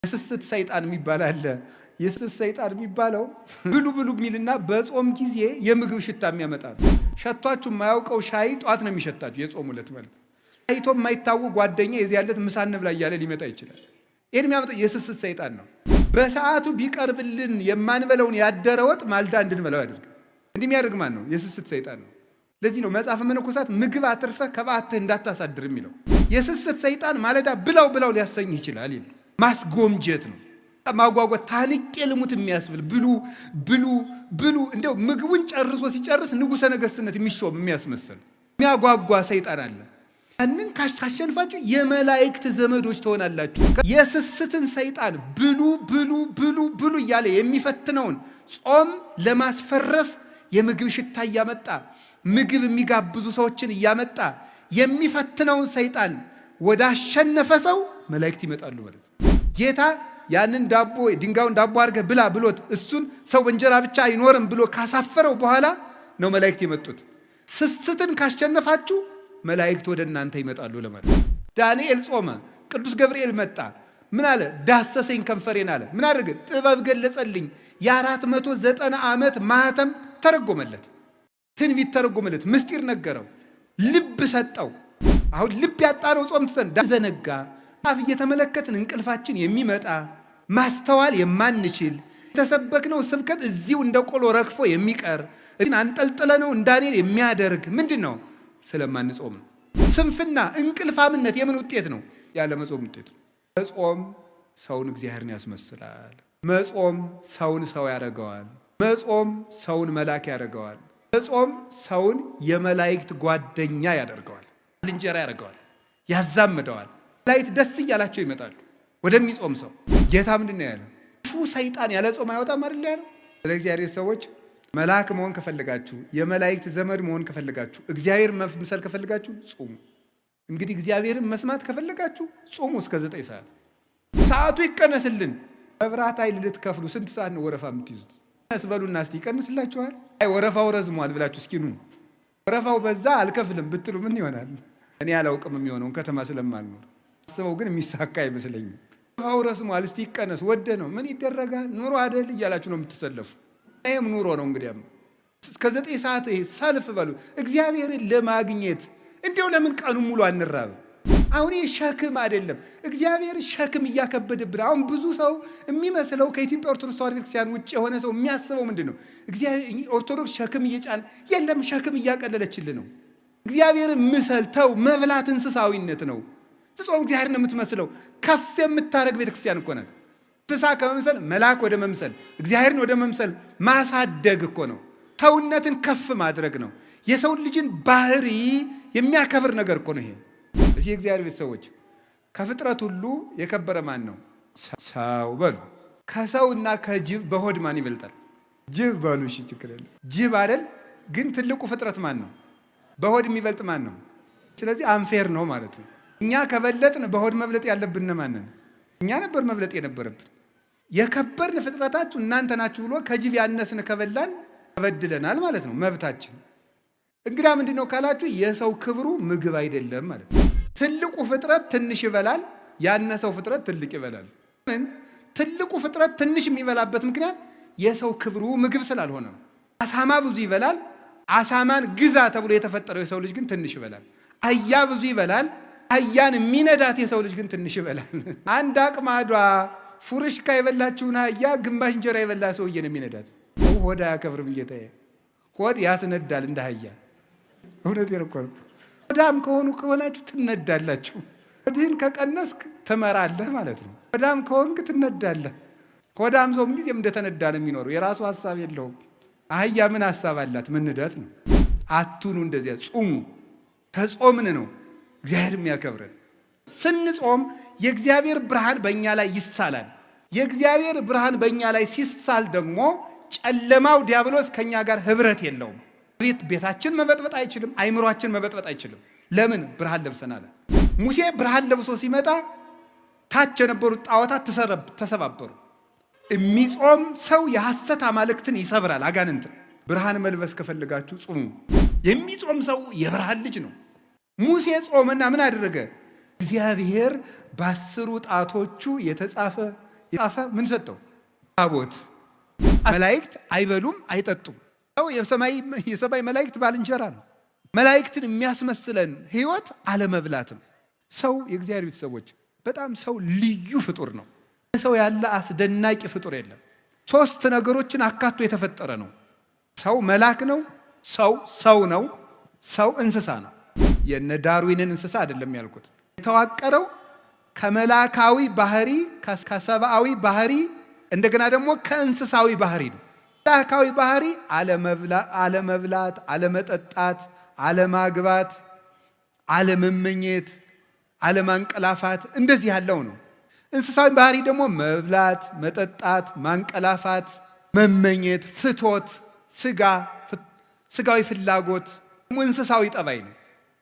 የስስት ሰይጣን የሚባል አለ። የስስት ሰይጣን የሚባለው ብሉ ብሉ የሚልና በጾም ጊዜ የምግብ ሽታ የሚያመጣ ነው። ሸቷችሁ የማያውቀው ሻይ ጧት ነው የሚሸታችሁ የጾም ዕለት ማለት። አይቶ የማይታወቅ ጓደኛ የዚህ ያለት ምሳ እንብላ እያለ ሊመጣ ይችላል። ይሄን የሚያመጣው የስስት ሰይጣን ነው። በሰዓቱ ቢቀርብልን የማንበለውን ያደረ ወጥ ማልዳ እንድንበላው ያደርጋል። እንዲህ የሚያደርግ ማን ነው? የስስት ሰይጣን ነው። ለዚህ ነው መጽሐፈ መነኮሳት ምግብ አትርፈ ከበዓትህ እንዳታሳድር የሚለው። የስስት ሰይጣን ማለዳ ብላው ብላው ሊያሰኝ ይችላል። ማስጎምጀት ነው፣ ማጓጓት፣ ታንቄ ልሙት የሚያስብል ብሉ ብሉ ብሉ። እንደው ምግቡን ጨርሶ ሲጨርስ ንጉሠ ነገሥትነት የሚሾም የሚያስመስል የሚያጓጓ ሰይጣን አለ። ያንን ካሸንፋችሁ የመላእክት ዘመዶች ትሆናላችሁ። የስስትን ሰይጣን ብሉ ብሉ ብሉ ብሉ እያለ የሚፈትነውን ጾም ለማስፈረስ የምግብ ሽታ እያመጣ ምግብ የሚጋብዙ ሰዎችን እያመጣ የሚፈትነውን ሰይጣን ወደ አሸነፈ ሰው መላእክት ይመጣሉ ማለት። ጌታ ያንን ዳቦ ድንጋዩን ዳቦ አድርገህ ብላ ብሎት እሱን ሰው በእንጀራ ብቻ አይኖርም ብሎ ካሳፈረው በኋላ ነው መላእክት የመጡት። ስስትን ካሸነፋችሁ መላእክት ወደ እናንተ ይመጣሉ ለማለት። ዳንኤል ጾመ፣ ቅዱስ ገብርኤል መጣ። ምን አለ? ዳሰሰኝ ከንፈሬን አለ። ምን አድርገ? ጥበብ ገለጸልኝ። የ490 ዓመት ማህተም ተረጎመለት፣ ትንቢት ተረጎመለት፣ ምስጢር ነገረው፣ ልብ ሰጠው። አሁን ልብ ያጣነው ጾም ትተን ዘነጋ አፍ እየተመለከትን እንቅልፋችን የሚመጣ ማስተዋል የማንችል የተሰበክነው ስብከት እዚሁ እንደ ቆሎ ረግፎ የሚቀር ግን አንጠልጥለነው እንዳኔል የሚያደርግ ምንድን ነው? ስለማንጾም ነው። ስንፍና፣ እንቅልፋምነት የምን ውጤት ነው? ያለ መጾም ውጤት ነው። መጾም ሰውን እግዚአብሔርን ያስመስላል። መጾም ሰውን ሰው ያደርገዋል። መጾም ሰውን መልአክ ያደርገዋል። መጾም ሰውን የመላእክት ጓደኛ ያደርገዋል፣ ባልንጀራ ያደርገዋል፣ ያዛምደዋል። መላእክት ደስ እያላቸው ይመጣሉ ወደሚጾም ሰው። ጌታ ምንድን ነው ያለው? ክፉ ሰይጣን ያለ ጾም አይወጣም አይደል ያለው። ስለ እግዚአብሔር ሰዎች መልአክ መሆን ከፈለጋችሁ፣ የመላእክት ዘመድ መሆን ከፈለጋችሁ፣ እግዚአብሔር መምሰል ከፈለጋችሁ ጾሙ። እንግዲህ እግዚአብሔርን መስማት ከፈለጋችሁ ጾሙ እስከ 9 ሰዓት። ሰዓቱ ይቀነስልን። መብራት ኃይል ልትከፍሉ ስንት ሰዓት ነው ወረፋ የምትይዙት? ስበሉና እስቲ ይቀንስላችኋል። አይ ወረፋው ረዝሟል ብላችሁ እስኪ ኑ። ወረፋው በዛ አልከፍልም ብትሉ ምን ይሆናል? እኔ አላውቅም የሚሆነውን ከተማ ስለማልኖር አስበው፣ ግን የሚሳካ አይመስለኝም። ወረፋው ረዝሟል እስቲ ይቀነስ። ወደ ነው ምን ይደረጋል? ኑሮ አይደል እያላችሁ ነው የምትሰለፉ። ይሄም ኑሮ ነው እንግዲህ። እስከ 9 ሰዓት ይሄ ሰልፍ በሉ እግዚአብሔርን ለማግኘት። እንዲያው ለምን ቀኑ ሙሉ አንራብ? አሁን ይሄ ሸክም አይደለም፣ እግዚአብሔር ሸክም እያከበደብን። አሁን ብዙ ሰው የሚመስለው ከኢትዮጵያ ኦርቶዶክስ ተዋሕዶ ቤተክርስቲያን ውጭ የሆነ ሰው የሚያስበው ምንድን ነው? እግዚአብሔር ኦርቶዶክስ ሸክም እየጫነ የለም፣ ሸክም እያቀለለችልን ነው። እግዚአብሔርን ምሰል ተው። መብላት እንስሳዊነት ነው። ጾም እግዚአብሔርን የምትመስለው ከፍ የምታደርግ ቤተክርስቲያን እኮ ናት። እንስሳ ከመምሰል መልአክ ወደ መምሰል፣ እግዚአብሔርን ወደ መምሰል ማሳደግ እኮ ነው። ሰውነትን ከፍ ማድረግ ነው። የሰው ልጅን ባህሪ የሚያከብር ነገር እኮ ነው ይሄ። እዚህ የእግዚአብሔር ቤተሰቦች ከፍጥረት ሁሉ የከበረ ማን ነው? ሰው በሉ። ከሰውና ከጅብ በሆድ ማን ይበልጣል? ጅብ በሉ። እሺ ችግር የለም። ጅብ አይደል? ግን ትልቁ ፍጥረት ማን ነው? በሆድ የሚበልጥ ማን ነው? ስለዚህ አንፌር ነው ማለት ነው። እኛ ከበለጥን በሆድ መብለጥ ያለብን ማንን? እኛ ነበር መብለጥ የነበረብን። የከበርን ፍጥረታችሁ እናንተ ናችሁ ብሎ ከጅብ ያነስን ከበላን ተበድለናል ማለት ነው። መብታችን እንግዳ ምንድን ነው ካላችሁ፣ የሰው ክብሩ ምግብ አይደለም ማለት ነው። ትልቁ ፍጥረት ትንሽ ይበላል፣ ያነሰው ፍጥረት ትልቅ ይበላል። ምን? ትልቁ ፍጥረት ትንሽ የሚበላበት ምክንያት የሰው ክብሩ ምግብ ስላልሆነ ነው። አሳማ ብዙ ይበላል፣ አሳማን ግዛ ተብሎ የተፈጠረው የሰው ልጅ ግን ትንሽ ይበላል። አህያ ብዙ ይበላል፣ አህያን የሚነዳት የሰው ልጅ ግን ትንሽ ይበላል። አንድ አቅማዷ ፉርሽካ የበላችውን አህያ ግማሽ እንጀራ የበላ ሰውዬ ነው የሚነዳት። ሆድ አያከብርም ጌታዬ። ሆድ ያስነዳል እንደ አህያ። እውነቴን እኮ ነው። ሆዳም ከሆናችሁ ትነዳላችሁ። ሆድህን ከቀነስክ ትመራለህ ማለት ነው። ሆዳም ከሆንክ ትነዳለህ። ሆዳም ሰውም ጊዜም እንደተነዳ ነው የሚኖረው። የራሱ ሀሳብ የለውም። አህያ ምን ሀሳብ አላት? መንዳት ነው። አቱኑ እንደዚያ ጹሙ። ተጾምን ነው እግዚአብሔር የሚያከብረን። ስንጾም የእግዚአብሔር ብርሃን በእኛ ላይ ይሳላል። የእግዚአብሔር ብርሃን በእኛ ላይ ሲሳል ደግሞ ጨለማው ዲያብሎስ ከኛ ጋር ህብረት የለውም። ቤታችን መበጥበጥ አይችልም። አይምሯችን መበጥበጥ አይችልም። ለምን? ብርሃን ለብሰናል። ሙሴ ብርሃን ለብሶ ሲመጣ ታች የነበሩት ጣዖታት ተሰባበሩ። የሚጾም ሰው የሐሰት አማልክትን ይሰብራል፣ አጋንንትን። ብርሃን መልበስ ከፈልጋችሁ ጾሙ። የሚጾም ሰው የብርሃን ልጅ ነው። ሙሴ ጾመና ምን አደረገ? እግዚአብሔር በ10 ጣቶቹ የተጻፈ የጻፈ ምን ሰጠው? ታቦት። መላእክት አይበሉም አይጠጡም። የሰማይ መላእክት ባልንጀራ ነው። መላእክትን የሚያስመስለን ህይወት አለመብላትም። ሰው የእግዚአብሔር ቤተሰቦች በጣም ሰው ልዩ ፍጡር ነው። ሰው ያለ አስደናቂ ፍጡር የለም። 3 ነገሮችን አካቶ የተፈጠረ ነው። ሰው መልአክ ነው፣ ሰው ነው፣ ሰው እንስሳ ነው። የነ ዳርዊንን እንስሳ አይደለም ያልኩት። የተዋቀረው ከመላካዊ ባህሪ፣ ከሰብአዊ ባህሪ እንደገና ደግሞ ከእንስሳዊ ባህሪ ነው። መላካዊ ባህሪ አለመብላት፣ አለመጠጣት፣ አለማግባት፣ አለመመኘት፣ አለማንቀላፋት እንደዚህ ያለው ነው። እንስሳዊ ባህሪ ደግሞ መብላት፣ መጠጣት፣ ማንቀላፋት፣ መመኘት፣ ፍቶት፣ ስጋዊ ፍላጎት እንስሳዊ ጠባይ ነው።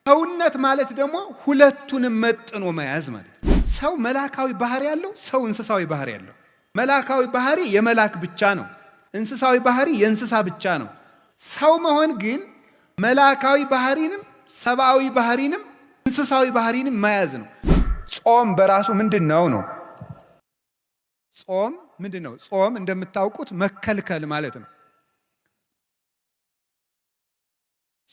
ሰውነት ማለት ደግሞ ሁለቱንም መጥኖ መያዝ ማለት ነው። ሰው መላካዊ ባህሪ ያለው፣ ሰው እንስሳዊ ባህሪ ያለው። መላካዊ ባህሪ የመላክ ብቻ ነው። እንስሳዊ ባህሪ የእንስሳ ብቻ ነው። ሰው መሆን ግን መላካዊ ባህሪንም ሰብአዊ ባህሪንም እንስሳዊ ባህሪንም መያዝ ነው። ጾም በራሱ ምንድነው ነው? ጾም ምንድነው? ጾም እንደምታውቁት መከልከል ማለት ነው።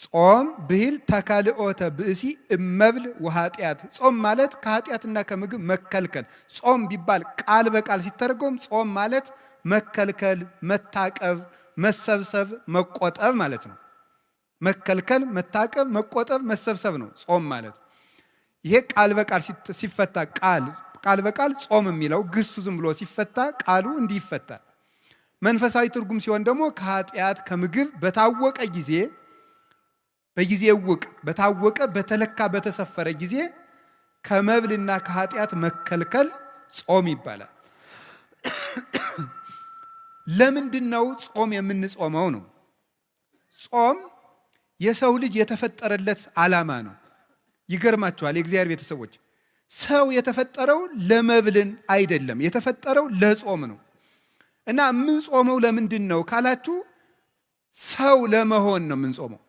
ጾም ብሂል ተካልኦተ ብእሲ እመብል ወኃጢአት። ጾም ማለት ከኃጢአትና ከምግብ መከልከል። ጾም ቢባል ቃል በቃል ሲተረጎም ጾም ማለት መከልከል፣ መታቀብ፣ መሰብሰብ፣ መቆጠብ ማለት ነው። መከልከል፣ መታቀብ፣ መቆጠብ፣ መሰብሰብ ነው ጾም ማለት። ይሄ ቃል በቃል ሲፈታ ቃል በቃል ጾም የሚለው ግሱ ዝም ብሎ ሲፈታ ቃሉ እንዲህ ይፈታል። መንፈሳዊ ትርጉም ሲሆን ደግሞ ከኃጢአት ከምግብ በታወቀ ጊዜ በጊዜ ውቅ በታወቀ በተለካ በተሰፈረ ጊዜ ከመብልና ከኃጢአት መከልከል ጾም ይባላል። ለምንድነው ጾም የምንጾመው ነው? ጾም የሰው ልጅ የተፈጠረለት ዓላማ ነው። ይገርማችኋል የእግዚአብሔር ቤተሰቦች፣ ሰው የተፈጠረው ለመብልን አይደለም፣ የተፈጠረው ለጾም ነው። እና የምንጾመው ለምንድን ነው ካላችሁ ሰው ለመሆን ነው የምንጾመው።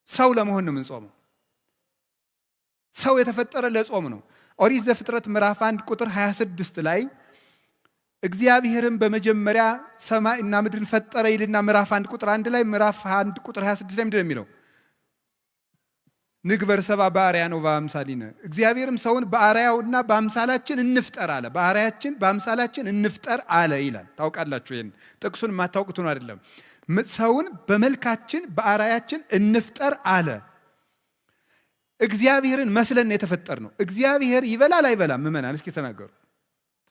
ሰው ለመሆን ነው የምንጾመው። ሰው የተፈጠረ ለጾም ነው። ኦሪት ዘፍጥረት ምዕራፍ 1 ቁጥር 26 ላይ እግዚአብሔርም በመጀመሪያ ሰማይና ምድርን ፈጠረ ይልና ምዕራፍ 1 ቁጥር 1 ላይ ምዕራፍ 1 ቁጥር 26 ላይ ምንድን ነው የሚለው? ንግበር ሰብአ በአርአያነ ወበአምሳሊነ፣ እግዚአብሔርም ሰውን በአርአያውና በአምሳላችን እንፍጠር አለ። በአርአያችን በአምሳላችን እንፍጠር አለ ይላል። ታውቃላችሁ፣ ይሄን ጥቅሱን የማታውቁት ነው አይደለም። ሰውን በመልካችን በአርአያችን እንፍጠር አለ። እግዚአብሔርን መስለን የተፈጠር ነው። እግዚአብሔር ይበላል አይበላም? ምእመናን እስኪ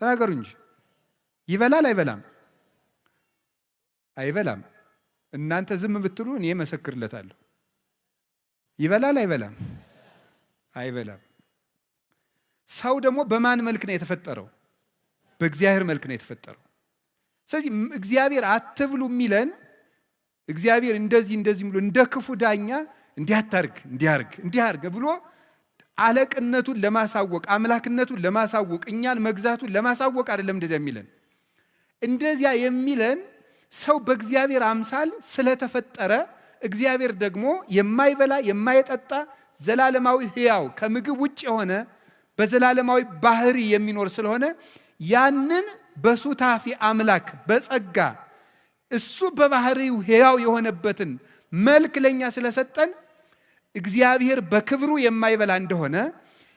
ተናገሩ እንጂ ይበላል አይበላም? አይበላም። እናንተ ዝም ብትሉ እኔ መሰክርለታለሁ። ይበላል አይበላም? አይበላም። ሰው ደግሞ በማን መልክ ነው የተፈጠረው? በእግዚአብሔር መልክ ነው የተፈጠረው። ስለዚህ እግዚአብሔር አትብሉ የሚለን እግዚአብሔር እንደዚህ ብሎ እንደ ክፉ ዳኛ እንዲያርግ ብሎ አለቅነቱን ለማሳወቅ አምላክነቱን ለማሳወቅ እኛን መግዛቱን ለማሳወቅ አይደለም እንደዚያ የሚለን። እንደዚያ የሚለን ሰው በእግዚአብሔር አምሳል ስለተፈጠረ እግዚአብሔር ደግሞ የማይበላ የማይጠጣ ዘላለማዊ ሕያው ከምግብ ውጭ የሆነ በዘላለማዊ ባህሪ የሚኖር ስለሆነ ያንን በሱታፊ አምላክ በጸጋ እሱ በባህሪው ሕያው የሆነበትን መልክ ለኛ ስለሰጠን እግዚአብሔር በክብሩ የማይበላ እንደሆነ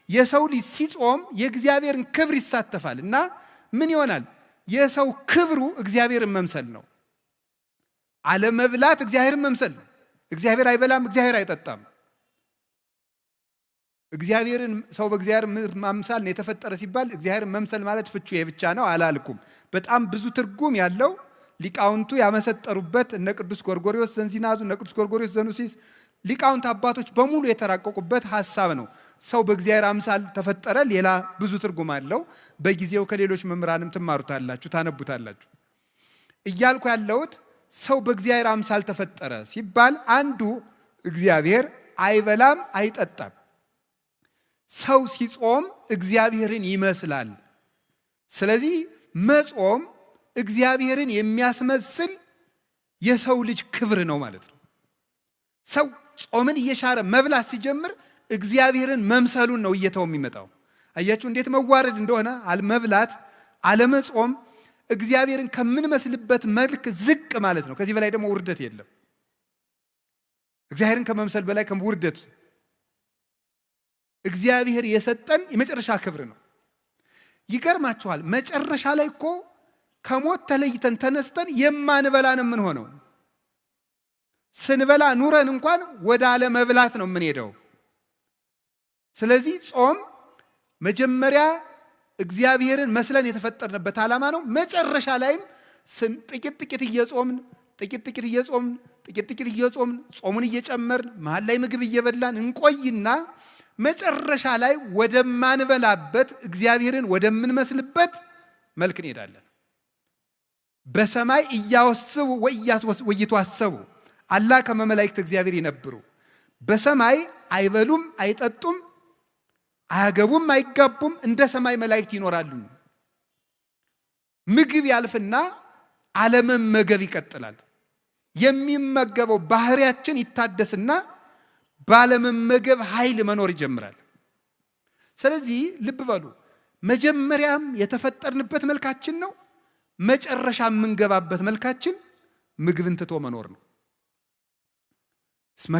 የሰው ልጅ ሲጾም የእግዚአብሔርን ክብር ይሳተፋል እና ምን ይሆናል? የሰው ክብሩ እግዚአብሔርን መምሰል ነው። አለመብላት እግዚአብሔርን መምሰል ነው። እግዚአብሔር አይበላም፣ እግዚአብሔር አይጠጣም። እግዚአብሔርን ሰው በእግዚአብሔር ማምሳል ነው የተፈጠረ ሲባል እግዚአብሔርን መምሰል ማለት ፍቹ ይሄ ብቻ ነው አላልኩም። በጣም ብዙ ትርጉም ያለው ሊቃውንቱ ያመሰጠሩበት እነ ቅዱስ ጎርጎርዮስ ዘንዚናዙ፣ እነ ቅዱስ ጎርጎርዮስ ዘኑሲስ ሊቃውንት አባቶች በሙሉ የተራቀቁበት ሐሳብ ነው። ሰው በእግዚአብሔር አምሳል ተፈጠረ። ሌላ ብዙ ትርጉም አለው። በጊዜው ከሌሎች መምህራንም ትማሩታላችሁ፣ ታነቡታላችሁ። እያልኩ ያለሁት ሰው በእግዚአብሔር አምሳል ተፈጠረ ሲባል አንዱ እግዚአብሔር አይበላም አይጠጣም። ሰው ሲጾም እግዚአብሔርን ይመስላል። ስለዚህ መጾም እግዚአብሔርን የሚያስመስል የሰው ልጅ ክብር ነው ማለት ነው። ሰው ጾምን እየሻረ መብላት ሲጀምር እግዚአብሔርን መምሰሉን ነው እየተው የሚመጣው። አያችሁ እንዴት መዋረድ እንደሆነ። መብላት አለመጾም እግዚአብሔርን ከምንመስልበት መልክ ዝቅ ማለት ነው። ከዚህ በላይ ደግሞ ውርደት የለም። እግዚአብሔርን ከመምሰል በላይ ውርደት እግዚአብሔር የሰጠን የመጨረሻ ክብር ነው። ይገርማችኋል፣ መጨረሻ ላይ እኮ ከሞት ተለይተን ተነስተን የማንበላ ነው የምንሆነው። ስንበላ ኑረን እንኳን ወደ አለመብላት ነው የምንሄደው። ስለዚህ ጾም መጀመሪያ እግዚአብሔርን መስለን የተፈጠርንበት ዓላማ ነው። መጨረሻ ላይም ጥቂት እየጾምን ጾሙን እየጨመርን መሃል ላይ ምግብ እየበላን እንቆይና መጨረሻ ላይ ወደማንበላበት እግዚአብሔርን ወደምንመስልበት መልክ እንሄዳለን። በሰማይ እያወስቡ ወይቷሰቡ አላ ከመ መላእክት እግዚአብሔር ይነብሩ። በሰማይ አይበሉም አይጠጡም አያገቡም አይጋቡም፣ እንደ ሰማይ መላእክት ይኖራሉ። ምግብ ያልፍና አለመመገብ ይቀጥላል። የሚመገበው ባህሪያችን ይታደስና ባለመመገብ ኃይል መኖር ይጀምራል። ስለዚህ ልብ በሉ፣ መጀመሪያም የተፈጠርንበት መልካችን ነው፣ መጨረሻ የምንገባበት መልካችን ምግብን ትቶ መኖር ነው። እስመ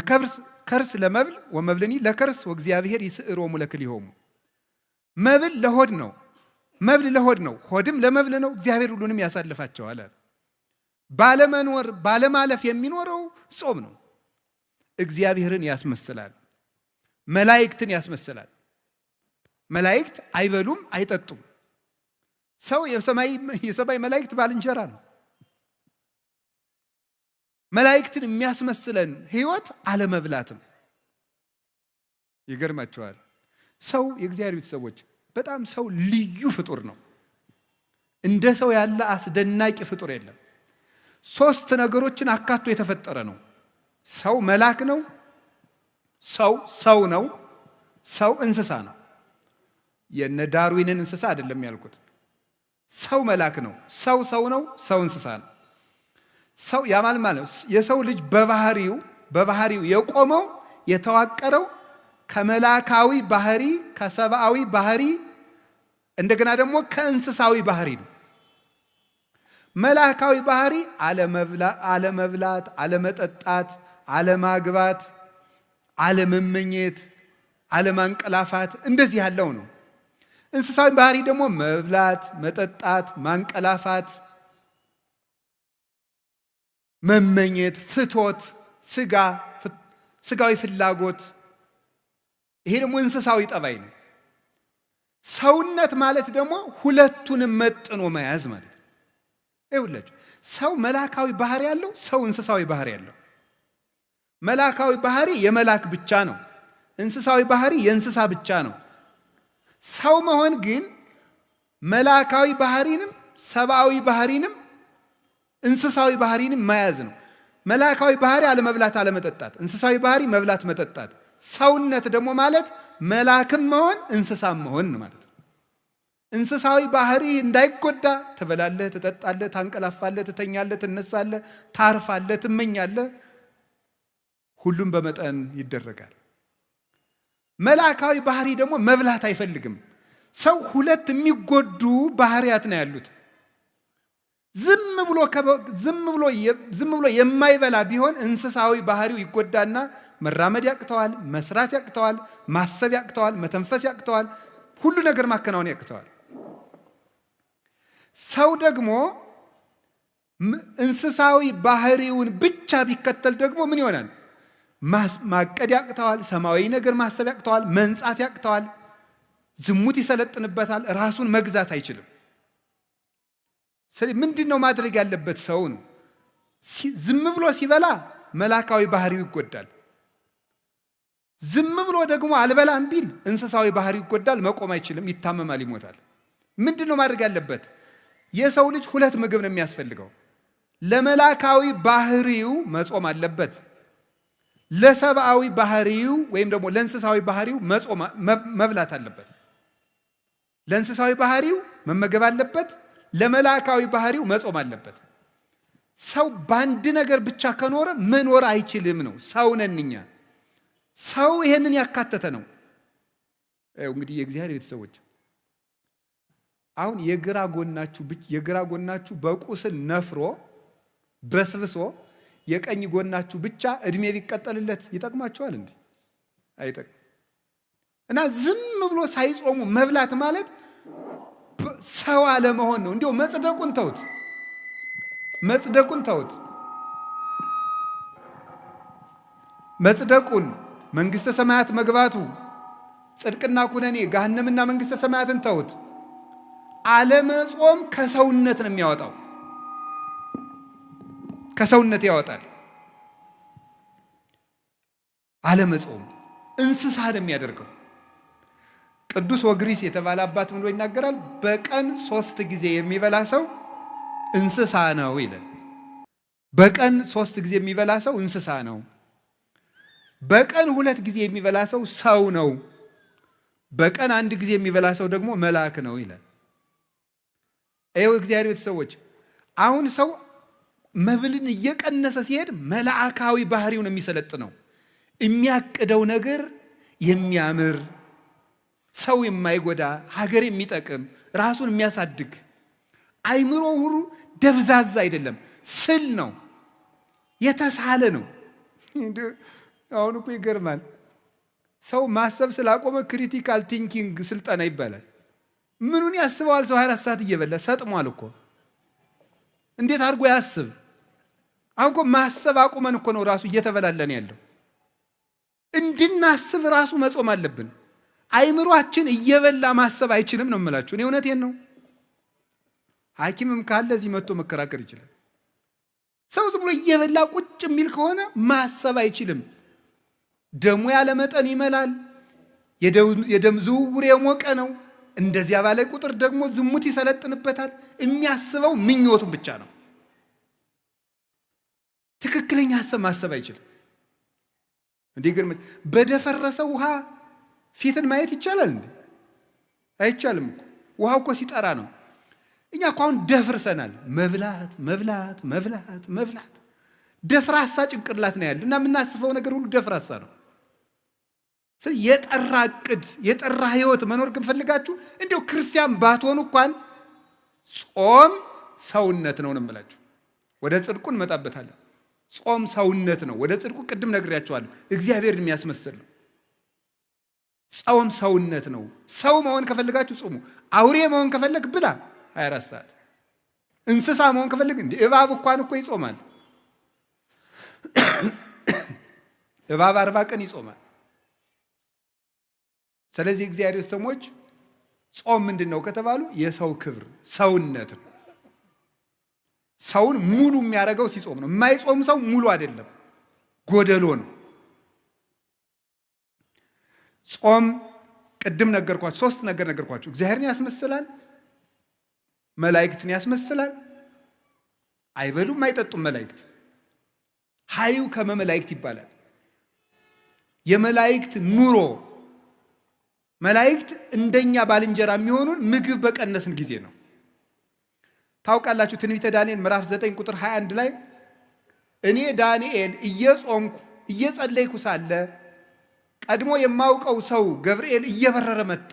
ከርስ ለመብል ወመብልኒ ለከርስ ወእግዚአብሔር ይስዕሮሙ ለክልኤሆሙ። መብል ለሆድ ነው፣ መብል ለሆድ ነው፣ ሆድም ለመብል ነው። እግዚአብሔር ሁሉንም ያሳልፋቸዋል። ባለመኖር ባለማለፍ የሚኖረው ጾም ነው። እግዚአብሔርን ያስመስላል፣ መላእክትን ያስመስላል። መላእክት አይበሉም አይጠጡም። ሰው የሰማይ መላእክት ባልንጀራ ነው። መላእክትን የሚያስመስለን ህይወት አለመብላትም። ይገርማቸዋል። ሰው የእግዚአብሔር ቤተሰቦች በጣም ሰው ልዩ ፍጡር ነው። እንደ ሰው ያለ አስደናቂ ፍጡር የለም። 3 ነገሮችን አካቶ የተፈጠረ ነው። ሰው መልአክ ነው፣ ሰው ነው፣ ሰው እንስሳ ነው። የነ ዳርዊንን እንስሳ አይደለም ያልኩት። ሰው መልአክ ነው፣ ሰው ነው፣ ሰው እንስሳ ነው። ሰው ያማል ማለት የሰው ልጅ በባህሪው የቆመው የተዋቀረው ከመላካዊ ባህሪ ከሰብአዊ ባህሪ እንደገና ደግሞ ከእንስሳዊ ባህሪ ነው። መላካዊ ባህሪ አለመብላት፣ አለመጠጣት፣ አለማግባት፣ አለመመኘት፣ አለማንቀላፋት እንደዚህ ያለው ነው። እንስሳዊ ባህሪ ደግሞ መብላት፣ መጠጣት፣ ማንቀላፋት፣ መመኘት፣ ፍቶት፣ ስጋዊ ፍላጎት፣ ይሄ ደግሞ እንስሳዊ ጠባይ ነው። ሰውነት ማለት ደግሞ ሁለቱንም መጥኖ መያዝ ማለት ነው። ይኸውላችሁ ሰው መላካዊ ባህሪ ያለው፣ ሰው እንስሳዊ ባህሪ ያለው። መላካዊ ባህሪ የመላክ ብቻ ነው። እንስሳዊ ባህሪ የእንስሳ ብቻ ነው። ሰው መሆን ግን መላካዊ ባህሪንም ሰብአዊ ባህሪንም እንስሳዊ ባህሪንም መያዝ ነው። መላካዊ ባህሪ አለመብላት አለመጠጣት፣ እንስሳዊ ባህሪ መብላት መጠጣት። ሰውነት ደግሞ ማለት መላክም መሆን እንስሳም መሆን ማለት ነው። እንስሳዊ ባህሪ እንዳይጎዳ ትበላለህ፣ ትጠጣለህ፣ ታንቀላፋለህ፣ ትተኛለህ፣ ትነሳለህ፣ ታርፋለህ፣ ትመኛለህ። ሁሉም በመጠን ይደረጋል። መላካዊ ባህሪ ደግሞ መብላት አይፈልግም። ሰው 2 የሚጎዱ ባህሪያት ነው ያሉት። ዝም ብሎ የማይበላ ቢሆን እንስሳዊ ባህሪው ይጎዳና መራመድ ያቅተዋል፣ መስራት ያቅተዋል፣ ማሰብ ያቅተዋል፣ መተንፈስ ያቅተዋል፣ ሁሉ ነገር ማከናወን ያቅተዋል። ሰው ደግሞ እንስሳዊ ባህሪውን ብቻ ቢከተል ደግሞ ምን ይሆናል? ማቀድ ያቅተዋል፣ ሰማያዊ ነገር ማሰብ ያቅተዋል፣ መንጻት ያቅተዋል፣ ዝሙት ይሰለጥንበታል፣ ራሱን መግዛት አይችልም። ስለዚህ ምንድነው ማድረግ ያለበት? ሰው ነው ዝም ብሎ ሲበላ መላካዊ ባህሪው ይጎዳል። ዝም ብሎ ደግሞ አልበላም ቢል እንስሳዊ ባህሪው ይጎዳል፣ መቆም አይችልም፣ ይታመማል፣ ይሞታል። ምንድነው ማድረግ ያለበት? የሰው ልጅ 2 ምግብ ነው የሚያስፈልገው። ለመላካዊ ባህሪው መጾም አለበት። ለሰብአዊ ባህሪው ወይም ደግሞ ለእንስሳዊ ባህሪው መብላት አለበት። ለእንስሳዊ ባህሪው መመገብ አለበት፣ ለመላካዊ ባህሪው መጾም አለበት። ሰው በአንድ ነገር ብቻ ከኖረ መኖር አይችልም ነው። ሰው ነን እኛ። ሰው ይሄንን ያካተተ ነው። እንግዲህ የእግዚአብሔር ቤተሰቦች አሁን የግራ ጎናችሁ በቁስል ነፍሮ በስብሶ የቀኝ ጎናችሁ ብቻ እድሜ ቢቀጠልለት ይጠቅማችኋል እንዴ? አይጠቅም። እና ዝም ብሎ ሳይጾሙ መብላት ማለት ሰው አለመሆን ነው። እንዲያው መጽደቁን መንግስተ ሰማያት መግባቱ ጽድቅና ኩነኔ ገሃነምና መንግስተ ሰማያትን ተውት። አለመጾም ከሰውነት ነው የሚያወጣው፣ ከሰውነት ያወጣል። አለመጾም እንስሳ ነው የሚያደርገው። ቅዱስ ወግሪስ የተባለ አባት ምን ብሎ ይናገራል? በቀን 3 ጊዜ የሚበላ ሰው እንስሳ ነው ይላል። በቀን 3 ጊዜ የሚበላ ሰው እንስሳ ነው። በቀን 2 ጊዜ የሚበላ ሰው ሰው ነው። በቀን 1 ጊዜ የሚበላ ሰው ደግሞ መልአክ ነው ይላል። ይኸው እግዚአብሔር ቤተሰቦች፣ አሁን ሰው መብልን እየቀነሰ ሲሄድ መልአካዊ ባህሪውን የሚሰለጥነው የሚያቅደው ነገር የሚያምር ሰው የማይጎዳ ሀገር የሚጠቅም ራሱን የሚያሳድግ አይምሮ ሁሉ ደብዛዛ አይደለም፣ ስል ነው፣ የተሳለ ነው። አሁን እኮ ይገርማል። ሰው ማሰብ ስላቆመ ክሪቲካል ቲንኪንግ ስልጠና ይባላል። ምኑን ያስበዋል? ሰው 24 ሰዓት እየበላ ሰጥሟል እኮ። እንዴት አድርጎ ያስብ? አሁን እኮ ማሰብ አቁመን እኮ ነው ራሱ እየተበላለን ያለው። እንድናስብ ራሱ መጾም አለብን። አይምሮአችን እየበላ ማሰብ አይችልም ነው የምላችሁ። እኔ እውነቴን ነው። ሐኪምም ካለ እዚህ መጥቶ መከራከር ይችላል። ሰው ዝም ብሎ እየበላ ቁጭ የሚል ከሆነ ማሰብ አይችልም። ደሙ ያለ መጠን ይመላል። የደም ዝውውር የሞቀ ነው። እንደዚያ ባለ ቁጥር ደግሞ ዝሙት ይሰለጥንበታል። የሚያስበው ምኞቱን ብቻ ነው። ትክክለኛ ሐሳብ ማሰብ አይችልም። እንዴ ግን በደፈረሰ ውሃ ፊትን ማየት ይቻላል እንዴ? አይቻልም እኮ። ውሃው እኮ ሲጠራ ነው። እኛ እኮ አሁን ደፍርሰናል። መብላት ደፍራሳ ጭንቅላት ነው ያለ እና የምናስበው ነገር ሁሉ ደፍራሳ ነው። የጠራ ዕቅድ የጠራ ህይወት መኖር ከፈልጋችሁ እንዲያው ክርስቲያን ባትሆኑ እንኳን ጾም ሰውነት ነው እንምላችሁ። ወደ ጽድቁ እንመጣበታለን። ጾም ሰውነት ነው። ወደ ጽድቁ ቅድም ነግሬያችኋለሁ። እግዚአብሔርን የሚያስመስል ነው። ጾም ሰውነት ነው። ሰው መሆን ከፈልጋችሁ ጾሙ። አውሬ መሆን ከፈለግ ብላ 24 ሰዓት። እንስሳ መሆን ከፈልግ እንዴ እባብ እንኳን እኮ ይጾማል። እባብ 40 ቀን ይጾማል። ስለዚህ እግዚአብሔር ሰዎች ጾም ምንድነው ከተባሉ የሰው ክብር ሰውነት ነው። ሰውን ሙሉ የሚያደርገው ሲጾም ነው። የማይጾም ሰው ሙሉ አይደለም፣ ጎደሎ ነው። ጾም ቅድም ነገርኳችሁ፣ 3 ነገር ነገርኳችሁ። እግዚአብሔርን ያስመስላል፣ መላእክትን ያስመስላል። አይበሉም አይጠጡም መላእክት። ሀዩ ከመመላእክት ይባላል። የመላእክት ኑሮ መላእክት እንደኛ ባልንጀራ የሚሆኑን ምግብ በቀነስን ጊዜ ነው። ታውቃላችሁ ትንቢተ ዳንኤል ምዕራፍ 9 ቁጥር 21 ላይ እኔ ዳንኤል እየጾምኩ እየጸለይኩ ሳለ ቀድሞ የማውቀው ሰው ገብርኤል እየበረረ መጣ።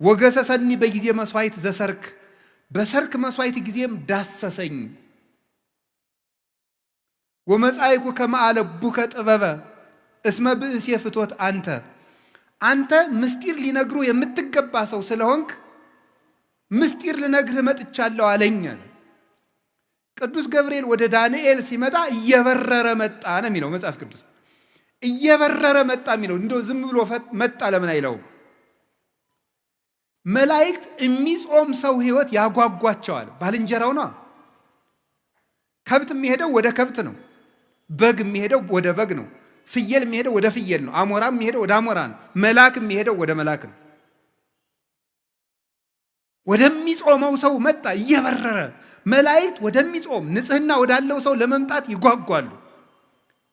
ወገሰሰኒ በጊዜ መስዋዕት ዘሰርክ፣ በሰርክ መስዋዕት ጊዜም ዳሰሰኝ። ወመጻይኩ ከመአለቡከ ጥበበ እስመ ብእስ የፍቶት አንተ ምስጢር ሊነግሩ የምትገባ ሰው ስለሆንክ ምስጢር ልነግርህ መጥቻለሁ አለኝ። ቅዱስ ገብርኤል ወደ ዳንኤል ሲመጣ እየበረረ መጣ ነው የሚለው መጽሐፍ ቅዱስ። እየበረረ መጣ የሚለው እንደው ዝም ብሎ መጣ ለምን አይለውም? መላእክት የሚጾም ሰው ህይወት ያጓጓቸዋል። ባልንጀራው ነው። ከብት የሚሄደው ወደ ከብት ነው። በግ የሚሄደው ወደ በግ ነው። ፍየል የሚሄደው ወደ ፍየል ነው። አሞራ የሚሄደው ወደ አሞራ ነው። መልአክ የሚሄደው ወደ መልአክ ነው። ወደሚጾመው ሰው መጣ እየበረረ። መላእክት ወደሚጾም ንጽህና ወዳለው ሰው ለመምጣት ይጓጓሉ።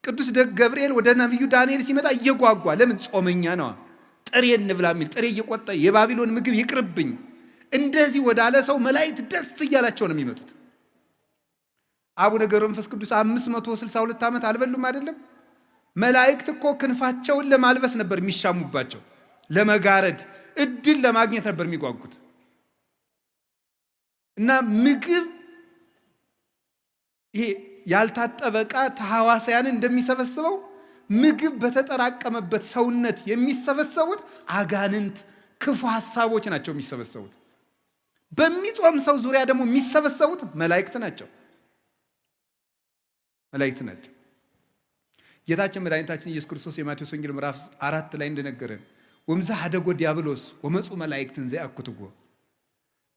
ቅዱስ ገብርኤል ወደ ነቢዩ ዳንኤል ሲመጣ እየጓጓ ለምን? ጾመኛ ነው። ጥሬ እንብላ የሚል ጥሬ እየቆጠ የባቢሎን ምግብ ይቅርብኝ እንደዚህ ወዳለ ሰው መላእክት ደስ እያላቸው ነው የሚመጡት። አቡነ ገብረ መንፈስ ቅዱስ 562 ዓመት አልበሉም አይደለም? መላእክት እኮ ክንፋቸውን ለማልበስ ነበር የሚሻሙባቸው፣ ለመጋረድ እድል ለማግኘት ነበር የሚጓጉት። እና ምግብ ይሄ ያልታጠበ ዕቃ ተሐዋሳያን እንደሚሰበስበው ምግብ በተጠራቀመበት ሰውነት የሚሰበሰቡት አጋንንት ክፉ ሐሳቦች ናቸው የሚሰበሰቡት። በሚጾም ሰው ዙሪያ ደግሞ የሚሰበሰቡት መላእክት ናቸው። ጌታችን መድኃኒታችን ኢየሱስ ክርስቶስ የማቴዎስ ወንጌል ምዕራፍ 4 ላይ እንደነገረን ወምዛ ሀደጎ ዲያብሎስ ወመፁ መላእክትን ዘያክትጎ፣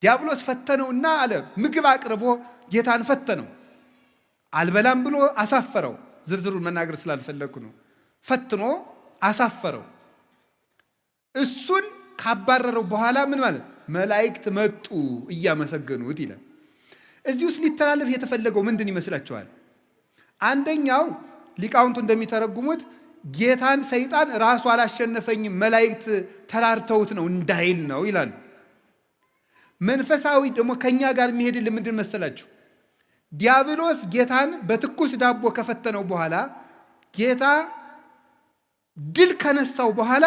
ዲያብሎስ ፈተነውና አለ ምግብ አቅርቦ ጌታን ፈተነው። አልበላም ብሎ አሳፈረው። ዝርዝሩን መናገር ስላልፈለኩ ነው። ፈትኖ አሳፈረው። እሱን ካባረረው በኋላ ምን ማለት መላእክት መጡ እያመሰገኑት ይላል። እዚህ ውስጥ ሊተላለፍ የተፈለገው ምንድን ይመስላችኋል? አንደኛው ሊቃውንቱ እንደሚተረጉሙት ጌታን ሰይጣን ራሱ አላሸነፈኝም መላእክት ተራርተውት ነው እንዳይል ነው ይላሉ። መንፈሳዊ ደግሞ ከኛ ጋር የሚሄድልን ምንድን መሰላችሁ? ዲያብሎስ ጌታን በትኩስ ዳቦ ከፈተነው በኋላ ጌታ ድል ከነሳው በኋላ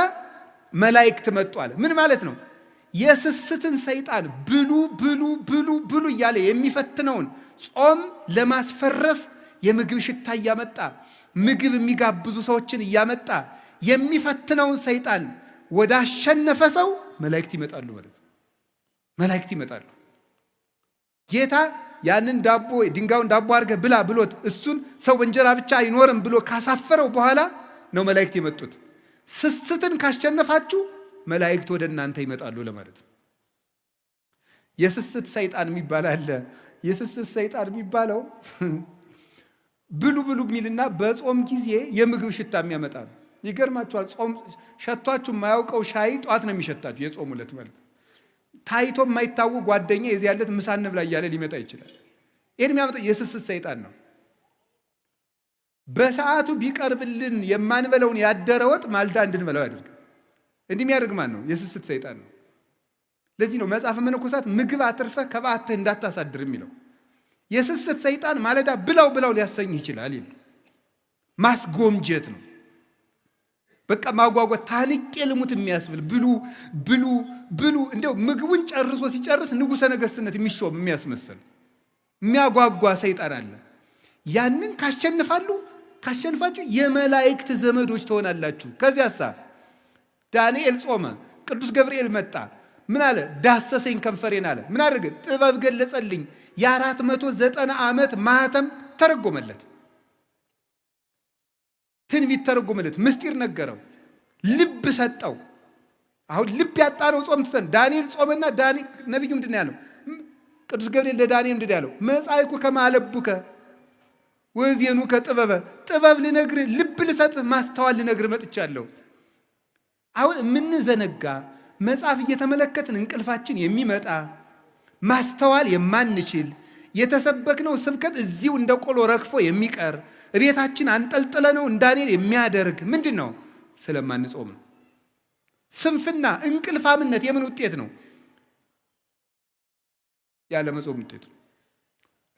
መላእክት መጡ አለ። ምን ማለት ነው? የስስትን ሰይጣን ብሉ ብሉ ብሉ ብሉ እያለ የሚፈትነውን ጾም ለማስፈረስ የምግብ ሽታ እያመጣ ምግብ የሚጋብዙ ሰዎችን እያመጣ የሚፈትነውን ሰይጣን ወደ አሸነፈ ሰው መላእክት ይመጣሉ ማለት ነው። መላእክት ይመጣሉ። ጌታ ያንን ዳቦ ድንጋዩን ዳቦ አድርገህ ብላ ብሎት እሱን ሰው በእንጀራ ብቻ አይኖርም ብሎ ካሳፈረው በኋላ ነው መላእክት የመጡት። ስስትን ካሸነፋችሁ መላእክት ወደ እናንተ ይመጣሉ ለማለት ነው። የስስት ሰይጣን የሚባል አለ። የስስት ሰይጣን የሚባለው ብሉ ብሉ የሚልና በጾም ጊዜ የምግብ ሽታ የሚያመጣ ነው። ይገርማችኋል። ጾም ሸቷችሁ የማያውቀው ሻይ ጧት ነው የሚሸታችሁ። የጾሙ ዕለት ማለት ታይቶ የማይታወቅ ጓደኛ የዚህ ያለት ምሳ እንብላ እያለ ሊመጣ ይችላል። ይህን የሚያመጣው የስስት ሰይጣን ነው። በሰዓቱ ቢቀርብልን የማንበለውን ያደረ ወጥ ማልዳ እንድንበላው ያደርጋል። እንዲህ የሚያደርግ ማን ነው? የስስት ሰይጣን ነው። ለዚህ ነው መጽሐፈ መነኮሳት ምግብ አትርፈ ከበዓትህ እንዳታሳድር የሚለው። የስስት ሰይጣን ማለዳ ብላው ብላው ሊያሰኝ ይችላል። ማስጎምጀት ነው። በቃ ማጓጓት፣ ታንቄ ልሙት የሚያስብል ብሉ ብሉ ብሉ። እንደው ምግቡን ጨርሶ ሲጨርስ ንጉሠ ነገሥትነት የሚሾም የሚያስመስል የሚያጓጓ ሰይጣን አለ። ያንን ካሸንፋችሁ የመላእክት ዘመዶች ትሆናላችሁ። ከዚያሳ ዳንኤል ጾመ፣ ቅዱስ ገብርኤል መጣ። ምን አለ? ዳሰሰኝ ከንፈሬን አለ። ምን አደረገ? ጥበብ ገለጸልኝ። የ490 ዓመት ማህተም ተረጎመለት። ትንቢት ተረጎመለት። ምስጢር ነገረው። ልብ ሰጠው። አሁን ልብ ያጣነው ጾም ትተን ዳንኤል ጾመና ነቢዩ ምንድን ያለው? ቅዱስ ገብርኤል ለዳንኤል ምንድን ያለው? መጻይኩ ከማለቡከ ወዜኑ ከጥበበ፣ ጥበብ ልነግርህ፣ ልብ ልሰጥህ፣ ማስተዋል ልነግርህ መጥቻለሁ። አሁን የምንዘነጋ መጽሐፍ እየተመለከትን እንቅልፋችን የሚመጣ ማስተዋል የማንችል የተሰበክነው ስብከት እዚሁ እንደ ቆሎ ረግፎ የሚቀር ቤታችን አንጠልጥለ ነው እንዳንል የሚያደርግ ምንድን ነው? ስለማንጾም ነው። ስንፍና፣ እንቅልፋምነት የምን ውጤት ነው? ያለ መጾም ውጤት ነው።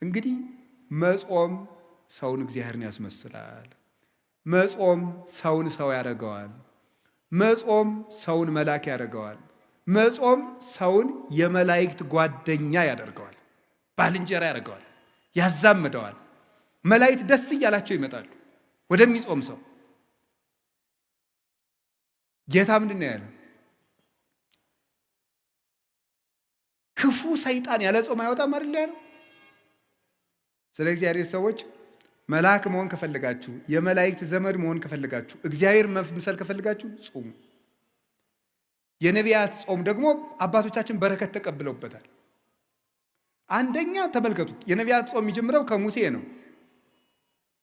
እንግዲህ መጾም ሰውን እግዚአብሔርን ያስመስላል። መጾም ሰውን ሰው ያደርገዋል። መጾም ሰውን መልአክ ያደርገዋል። መጾም ሰውን የመላእክት ጓደኛ ያደርገዋል፣ ባልንጀራ ያደርገዋል፣ ያዛምደዋል። መላእክት ደስ እያላቸው ይመጣሉ ወደሚጾም ሰው። ጌታ ምንድን ነው ያለው? ክፉ ሰይጣን ያለ ጾም አይወጣም አይደል ያለው? ስለዚህ እግዚአብሔር ሰዎች መልአክ መሆን ከፈለጋችሁ፣ የመላእክት ዘመድ መሆን ከፈለጋችሁ፣ እግዚአብሔር መምሰል ከፈለጋችሁ ጾሙ። የነቢያት ጾም ደግሞ አባቶቻችን በረከት ተቀብለውበታል። አንደኛ ተመልከቱ፣ የነቢያት ጾም የሚጀምረው ከሙሴ ነው።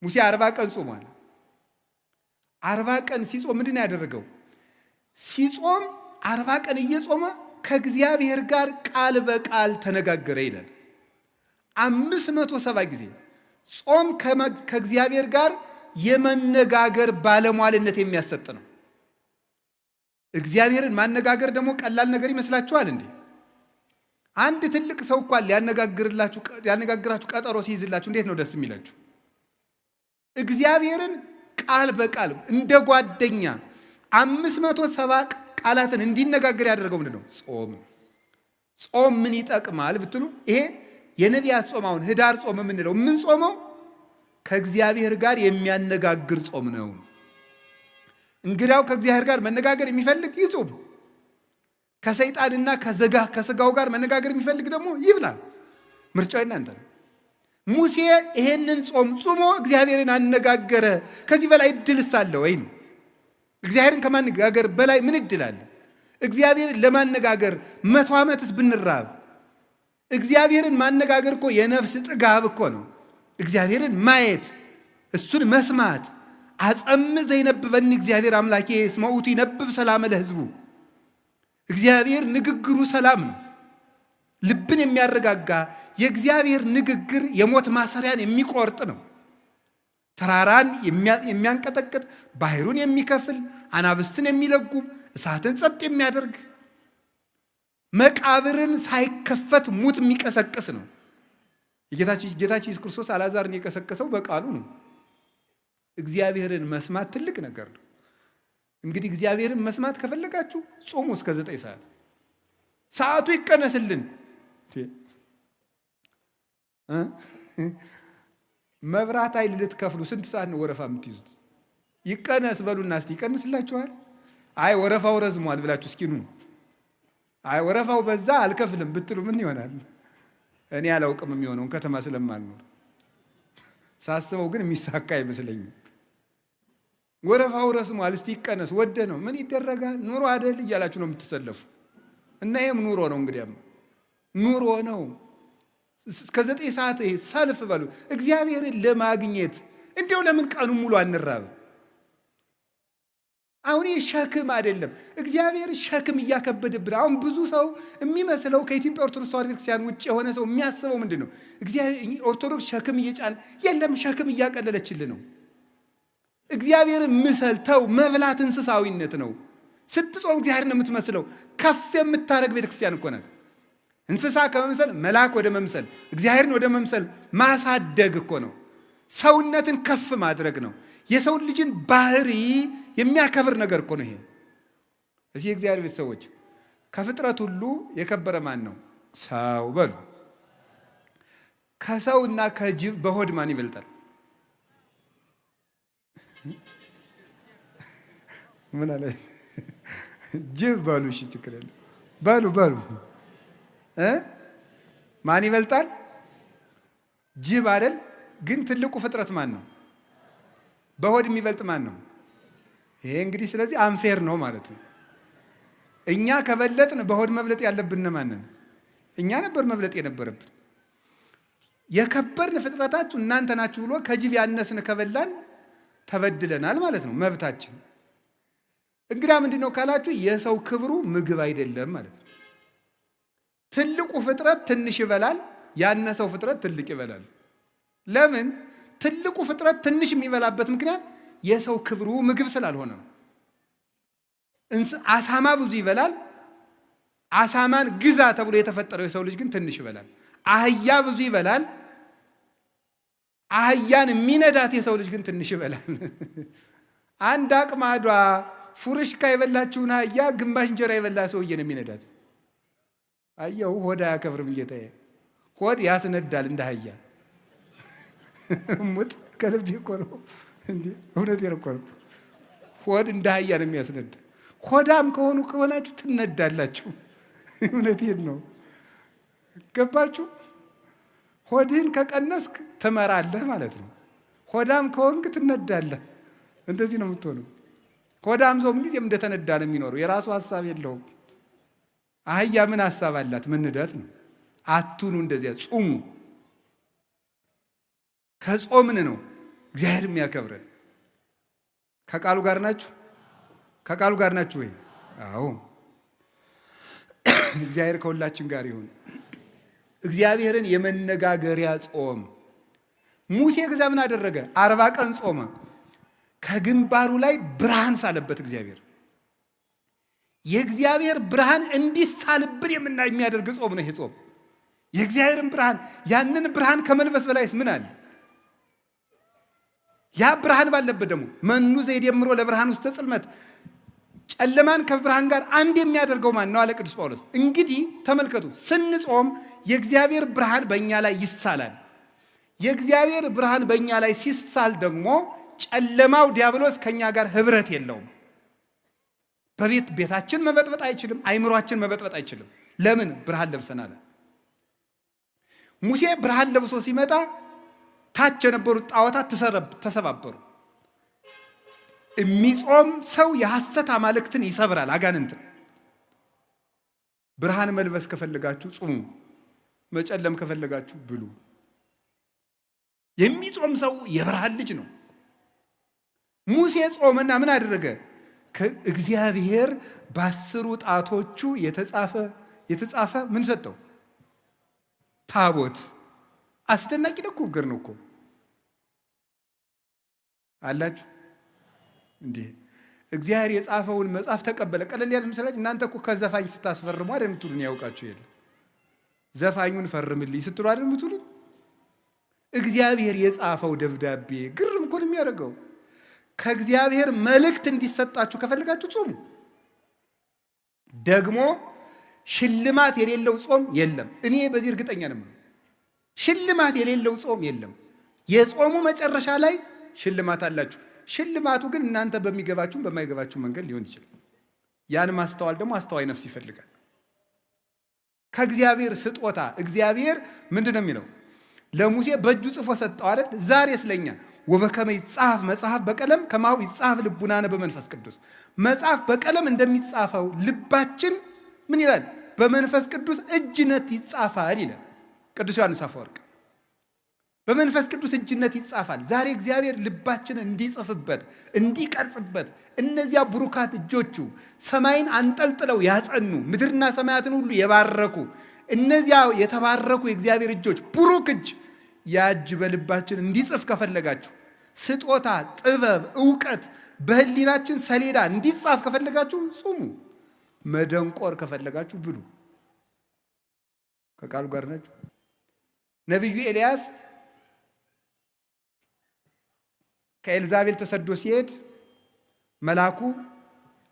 ሙሴ 40 ቀን ጾሟል። 40 ቀን ሲጾም ምንድን ነው ያደረገው? ሲጾም 40 ቀን እየጾመ ከእግዚአብሔር ጋር ቃል በቃል ተነጋገረ ይላል። 570 ጊዜ ጾም ከእግዚአብሔር ጋር የመነጋገር ባለሟልነት የሚያሰጥ ነው። እግዚአብሔርን ማነጋገር ደግሞ ቀላል ነገር ይመስላችኋል እንዴ? አንድ ትልቅ ሰው እንኳን ሊያነጋግራችሁ ቀጠሮ ሲይዝላችሁ እንዴት ነው ደስ የሚላችሁ? እግዚአብሔርን ቃል በቃል እንደ ጓደኛ 570 ቃላትን እንዲነጋገር ያደረገው ምንድነው? ጾም። ጾም ምን ይጠቅማል ብትሉ ይሄ የነቢያት ጾም አሁን ህዳር ጾም የምንለው ምን ጾመው ከእግዚአብሔር ጋር የሚያነጋግር ጾም ነው። እንግዳው ከእግዚአብሔር ጋር መነጋገር የሚፈልግ ይጾም። ከሰይጣንና ከስጋው ጋር መነጋገር የሚፈልግ ደግሞ ይብላ። ምርጫው እናንተ ነው። ሙሴ ይሄንን ጾም ጾሞ እግዚአብሔርን አነጋገረ። ከዚህ በላይ እድልስ አለ ወይ ነው? እግዚአብሔርን ከማነጋገር በላይ ምን እድል አለ? እግዚአብሔርን ለማነጋገር 100 ዓመትስ ብንራብ እግዚአብሔርን ማነጋገር እኮ የነፍስ ጥጋብ እኮ ነው። እግዚአብሔርን ማየት፣ እሱን መስማት። አጸም ዘይነብበኒ እግዚአብሔር አምላኬ እስመ ውእቱ ይነብብ ሰላም ለሕዝቡ። እግዚአብሔር ንግግሩ ሰላም ነው፣ ልብን የሚያረጋጋ። የእግዚአብሔር ንግግር የሞት ማሰሪያን የሚቆርጥ ነው። ተራራን የሚያንቀጠቅጥ፣ ባህሩን የሚከፍል፣ አናብስትን የሚለጉም፣ እሳትን ጸጥ የሚያደርግ፣ መቃብርን ሳይከፈት ሙት የሚቀሰቅስ ነው። ጌታችን ኢየሱስ ክርስቶስ አልዓዛርን የቀሰቀሰው በቃሉ ነው። እግዚአብሔርን መስማት ትልቅ ነገር ነው። እንግዲህ እግዚአብሔርን መስማት ከፈለጋችሁ ጾሙ እስከ 9 ሰዓት። ሰዓቱ ይቀነስልን። መብራት ኃይል ልትከፍሉ ስንት ሰዓት ነው ወረፋ የምትይዙት? ይቀነስ በሉና እስቲ ይቀንስላችኋል። አይ ወረፋው ረዝሟል ብላችሁ እስኪ ኑ። አይ ወረፋው በዛ አልከፍልም ብትሉ ምን ይሆናል? እኔ አላውቅም የሚሆነውን ከተማ ስለማልኖር ሳስበው ግን የሚሳካ አይመስለኝም። ወረፋው ረዝሟል እስቲ ይቀነስ ወደ ነው ምን ይደረጋል? ኑሮ አይደል እያላችሁ ነው የምትሰለፉ። እና ይሄም ኑሮ ነው እንግዲያም ኑሮ ነው። እስከ 9 ሰዓት ሰልፍ በሉ እግዚአብሔርን ለማግኘት። እንዲያው ለምን ቀኑን ሙሉ አንራብ? አሁን ሸክም አይደለም፣ እግዚአብሔር ሸክም እያከበደብን። አሁን ብዙ ሰው የሚመስለው ከኢትዮጵያ ኦርቶዶክስ ተዋሕዶ ቤተክርስቲያን ውጭ የሆነ ሰው የሚያስበው ምንድን ነው? እግዚአብሔር ኦርቶዶክስ ሸክም እየጫነ የለም፣ ሸክም እያቀለለችልን ነው። እግዚአብሔርን ምሰል ተው። መብላት እንስሳዊነት ነው። ስትጾም እግዚአብሔር ነው የምትመስለው። ከፍ የምታረግ ቤተክርስቲያን እኮ ናት። እንስሳ ከመምሰል መልአክ ወደ መምሰል፣ እግዚአብሔርን ወደ መምሰል ማሳደግ እኮ ነው። ሰውነትን ከፍ ማድረግ ነው። የሰውን ልጅን ባህሪ የሚያከብር ነገር እኮ ነው ይሄ። እዚህ የእግዚአብሔር ቤተሰቦች ከፍጥረት ሁሉ የከበረ ማን ነው? ሰው በሉ። ከሰውና ከጅብ በሆድ ማን ይበልጣል? ምን አለ? ጅብ በሉ። እሺ ችግር የለም በሉ በሉ። ማን ይበልጣል? ጅብ አይደል? ግን ትልቁ ፍጥረት ማን ነው? በሆድ የሚበልጥ ማን ነው? ይሄ እንግዲህ ስለዚህ አንፌር ነው ማለት ነው። እኛ ከበለጥን በሆድ መብለጥ ያለብን ማንን? እኛ ነበር መብለጥ የነበረብን። የከበርን ፍጥረታችሁ እናንተ ናችሁ ብሎ ከጅብ ያነስን ከበላን ተበድለናል ማለት ነው። መብታችን እንግዲህ ምንድን ነው ካላችሁ የሰው ክብሩ ምግብ አይደለም ማለት ነው። ትልቁ ፍጥረት ትንሽ ይበላል፣ ያነሰው ፍጥረት ትልቅ ይበላል። ለምን? ትልቁ ፍጥረት ትንሽ የሚበላበት ምክንያት የሰው ክብሩ ምግብ ስላልሆነ ነው። አሳማ ብዙ ይበላል። አሳማን ግዛ ተብሎ የተፈጠረው የሰው ልጅ ግን ትንሽ ይበላል። አህያ ብዙ ይበላል። አህያን የሚነዳት የሰው ልጅ ግን ትንሽ ይበላል። አንድ አቅማዷ ፉርሽካ የበላችውን አህያ ግማሽ እንጀራ የበላ ሰውዬ ነው የሚነዳት። አየው ሆድ አያከብርም ጌታዬ። ሆድ ያስነዳል እንደ አህያ። ሙት ከልብ ይቆረው እንዴ! እውነቴን እኮ ነው። ሆድ እንደ አህያ ነው የሚያስነዳ። ሆዳም ከሆናችሁ ትነዳላችሁ። እውነቴን ነው። ገባችሁ? ሆድህን ከቀነስክ ትመራለህ ማለት ነው። ሆዳም ከሆንክ ትነዳለህ። እንደዚህ ነው የምትሆነው። ሆዳም ሰው ምን ጊዜም እንደተነዳ ነው የሚኖረው። የራሱ ሐሳብ የለውም። አህያ ምን ሐሳብ አላት? መንዳት ነው። አቱኑ እንደዚያ ጾሙ። ከጾምን ነው እግዚአብሔር የሚያከብረን። ከቃሉ ጋር ናችሁ? ከቃሉ ጋር ናችሁ ወይ? አዎ። እግዚአብሔር ከሁላችን ጋር ይሁን። እግዚአብሔርን የመነጋገሪያ ጾም ሙሴ ከዛ ምን አደረገ? 40 ቀን ጾመ። ከግንባሩ ላይ ብርሃን ሳለበት እግዚአብሔር። የእግዚአብሔር ብርሃን እንዲሳልብን የሚያደርግ ጾም ነው ይሄ ጾም። የእግዚአብሔርን ብርሃን ያንን ብርሃን ከመልበስ በላይስ ምን አለ? ያ ብርሃን ባለበት ደግሞ መኑ ዘይደምሮ ለብርሃን ውስተ ጽልመት፣ ጨለማን ከብርሃን ጋር አንድ የሚያደርገው ማን ነው አለ ቅዱስ ጳውሎስ። እንግዲህ ተመልከቱ፣ ስንጾም የእግዚአብሔር ብርሃን በእኛ ላይ ይሳላል። የእግዚአብሔር ብርሃን በእኛ ላይ ሲሳል ደግሞ ጨለማው ዲያብሎስ ከኛ ጋር ህብረት የለውም። ቤታችን መበጥበጥ አይችልም። አይምሯችን መበጥበጥ አይችልም። ለምን? ብርሃን ለብሰናል። ሙሴ ብርሃን ለብሶ ሲመጣ ታች የነበሩት ጣዖታት ተሰባበሩ። የሚጾም ሰው የሐሰት አማልክትን ይሰብራል፣ አጋንንትን። ብርሃን መልበስ ከፈለጋችሁ ጹሙ፣ መጨለም ከፈለጋችሁ ብሉ። የሚጾም ሰው የብርሃን ልጅ ነው። ሙሴ ጾመና ምን አደረገ? ከእግዚአብሔር በ10 ጣቶቹ የተጻፈ ምን ሰጠው? ታቦት። አስደናቂ ነገር ነው እኮ አላችሁ እንዴ! እግዚአብሔር የጻፈውን መጽሐፍ ተቀበለ። ቀለል ያለ ምሳሌ፣ እናንተ እኮ ከዘፋኝ ስታስፈርሙ አይደል የምትሉን? ያውቃችሁ የለ ዘፋኙን ፈርምልኝ ስትሉ አይደል የምትሉት? እግዚአብሔር የጻፈው ደብዳቤ ግርም እኮ ነው የሚያደርገው። ከእግዚአብሔር መልእክት እንዲሰጣችሁ ከፈልጋችሁ ጾሙ። ደግሞ ሽልማት የሌለው ጾም የለም። እኔ በዚህ እርግጠኛ ነኝ። ሽልማት የሌለው ጾም የለም። የጾሙ መጨረሻ ላይ ሽልማት አላችሁ። ሽልማቱ ግን እናንተ በሚገባችሁም በማይገባችሁ መንገድ ሊሆን ይችላል። ያን ማስተዋል ደግሞ አስተዋይ ነፍስ ይፈልጋል። ከእግዚአብሔር ስጦታ እግዚአብሔር ምንድን ነው የሚለው? ለሙሴ በእጁ ጽፎ ሰጠው አይደል? ዛሬ ስለኛ ወበከመ ይጻፍ መጽሐፍ በቀለም ከማሁ ይጻፍ ልቡናነ በመንፈስ ቅዱስ። መጽሐፍ በቀለም እንደሚጻፈው ልባችን ምን ይላል? በመንፈስ ቅዱስ እጅነት ይጻፋል ይላል ቅዱስ ዮሐንስ አፈወርቅ። በመንፈስ ቅዱስ እጅነት ይጻፋል። ዛሬ እግዚአብሔር ልባችን እንዲጽፍበት እንዲቀርጽበት፣ እነዚያ ብሩካት እጆቹ ሰማይን አንጠልጥለው ያጸኑ ምድርና ሰማያትን ሁሉ የባረኩ እነዚያ የተባረኩ የእግዚአብሔር እጆች ብሩክ እጅ ያጅ በልባችን እንዲጽፍ ከፈለጋችሁ፣ ስጦታ፣ ጥበብ፣ ዕውቀት በህሊናችን ሰሌዳ እንዲጻፍ ከፈለጋችሁ ጹሙ። መደንቆር ከፈለጋችሁ ብሉ። ከቃሉ ጋር ናችሁ። ነቢዩ ኤልያስ ከኤልዛቤል ተሰዶ ሲሄድ መልአኩ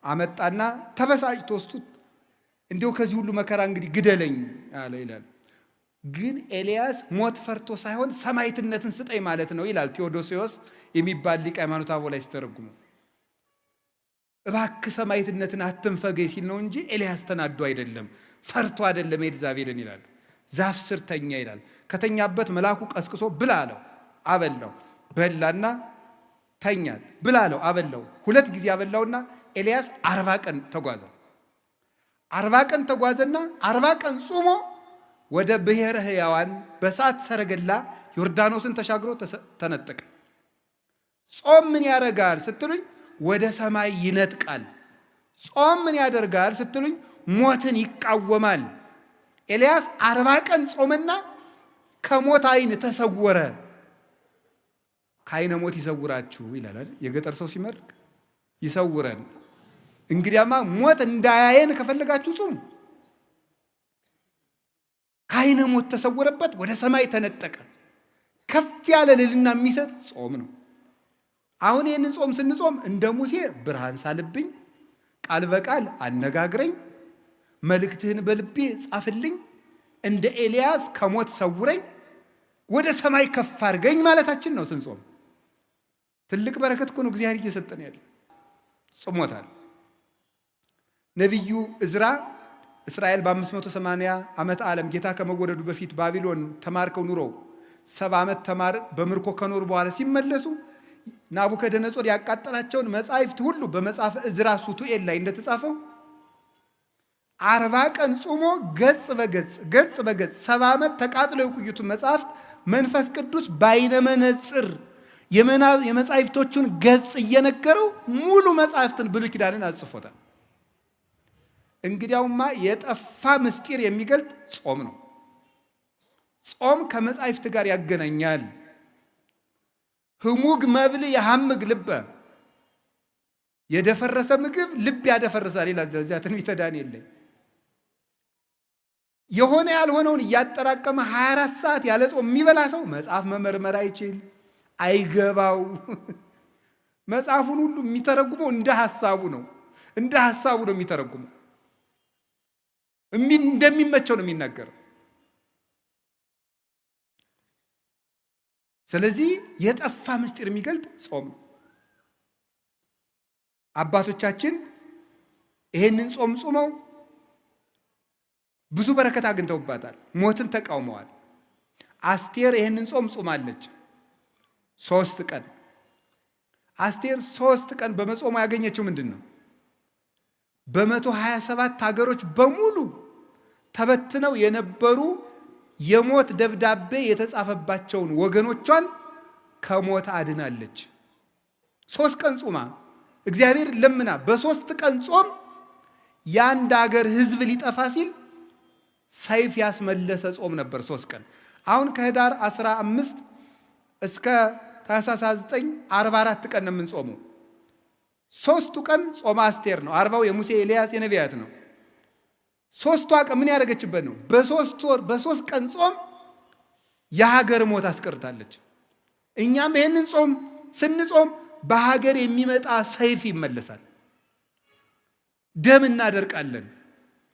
አመጣና ተበሳጭቶ ወስዱት፣ እንዲሁ ከዚህ ሁሉ መከራ እንግዲህ ግደለኝ አለ ይላል። ግን ኤልያስ ሞት ፈርቶ ሳይሆን ሰማዕትነትን ስጠኝ ማለት ነው ይላል ቴዎዶሲዮስ የሚባል ሊቅ ሃይማኖተ አበው ላይ ሲተረጉሙ። እባክህ ሰማዕትነትን አትንፈገኝ ሲል ነው እንጂ ኤልያስ ተናዶ አይደለም፣ ፈርቶ አይደለም ኤልዛቤልን ይላል። ዛፍ ስር ተኛ ይላል። ከተኛበት መልአኩ ቀስቅሶ ብላ አለው፣ አበላው። በላና ተኛል። ብላ አለው፣ አበላው። 2 ጊዜ አበላውና ኤልያስ 40 ቀን ተጓዘ። 40 ቀን ተጓዘና 40 ቀን ጾሞ ወደ ብሔረ ሕያዋን በሳት ሰረገላ ዮርዳኖስን ተሻግሮ ተነጠቀ። ጾም ምን ያደርጋል ስትሉኝ ወደ ሰማይ ይነጥቃል። ጾም ምን ያደርጋል ስትሉኝ ሞትን ይቃወማል። ኤልያስ 40 ቀን ጾመና ከሞት ዓይን ተሰወረ። ከዓይነ ሞት ይሰውራችሁ ይላል የገጠር ሰው ሲመርቅ፣ ይሰውረን። እንግዲያማ ሞት እንዳያየን ከፈለጋችሁ ጾሙ። ከዓይነ ሞት ተሰወረበት፣ ወደ ሰማይ ተነጠቀ። ከፍ ያለ ልልና የሚሰጥ ጾም ነው። አሁን ይህንን ጾም ስንጾም እንደ ሙሴ ብርሃን ሳልብኝ፣ ቃል በቃል አነጋግረኝ፣ መልእክትህን በልቤ ጻፍልኝ፣ እንደ ኤልያስ ከሞት ሰውረኝ፣ ወደ ሰማይ ከፍ አድርገኝ ማለታችን ነው ስንጾም። ትልቅ በረከት እኮ ነው እግዚአብሔር እየሰጠን ያለ። ጾሞታል። ነቢዩ ዕዝራ እስራኤል በ580 ዓመት ዓለም ጌታ ከመወለዱ በፊት ባቢሎን ተማርከው ኑረው 70 ዓመት በምርኮ ከኖሩ በኋላ ሲመለሱ ናቡከደነጾር ያቃጠላቸውን መጻሕፍት ሁሉ በመጽሐፈ ዕዝራ ሱቱኤል ላይ እንደተጻፈው 40 ቀን ጾሞ ገጽ በገጽ 70 ዓመት ተቃጥለው የቆዩትን መጽሐፍት መንፈስ ቅዱስ በዓይነ መነጽር የመጻሕፍቶቹን ገጽ እየነገረው ሙሉ መጻሕፍትን ብሉይ ኪዳንን አጽፎታል። እንግዲያውማ የጠፋ ምስጢር የሚገልጥ ጾም ነው። ጾም ከመጻሕፍት ጋር ያገናኛል። ህሙግ መብል የሐምግ ልበ፣ የደፈረሰ ምግብ ልብ ያደፈርሳል ይላል ትንቢተ ዳንኤል ላይ። የሆነ ያልሆነውን እያጠራቀመ 24 ሰዓት ያለ ጾም የሚበላ ሰው መጽሐፍ መመርመር አይችል፣ አይገባው። መጽሐፉን ሁሉ የሚተረጉመው እንደ ሐሳቡ ነው። እንደ ሐሳቡ ነው የሚተረጉመው። እንደሚመቸው ነው የሚናገረው። ስለዚህ የጠፋ ምስጢር የሚገልጥ ጾም ነው። አባቶቻችን ይሄንን ጾም ጾመው ብዙ በረከት አግኝተውባታል። ሞትን ተቃውመዋል። አስቴር ይሄንን ጾም ጾማለች 3 ቀን። አስቴር 3 ቀን በመጾሙ ያገኘችው ምንድን ነው? በ127 ሀገሮች በሙሉ ተበትነው የነበሩ የሞት ደብዳቤ የተጻፈባቸውን ወገኖቿን ከሞት አድናለች። 3 ቀን ጾማ እግዚአብሔር ለምና በ3 ቀን ጾም የአንድ ሀገር ሕዝብ ሊጠፋ ሲል ሰይፍ ያስመለሰ ጾም ነበር 3 ቀን። አሁን ከህዳር 15 እስከ ታኅሳስ 9 44 ቀን ነው የምንጾመው። 3ቱ ቀን ጾመ አስቴር ነው። 40ው የሙሴ ኤልያስ የነቢያት ነው። 3ቷ ቀን ምን ያደረገችበት ነው? በ3 ቀን ጾም የሀገር ሞት አስቀርታለች። እኛም ይህንን ጾም ስንጾም በሀገር የሚመጣ ሰይፍ ይመለሳል። ደም እናደርቃለን።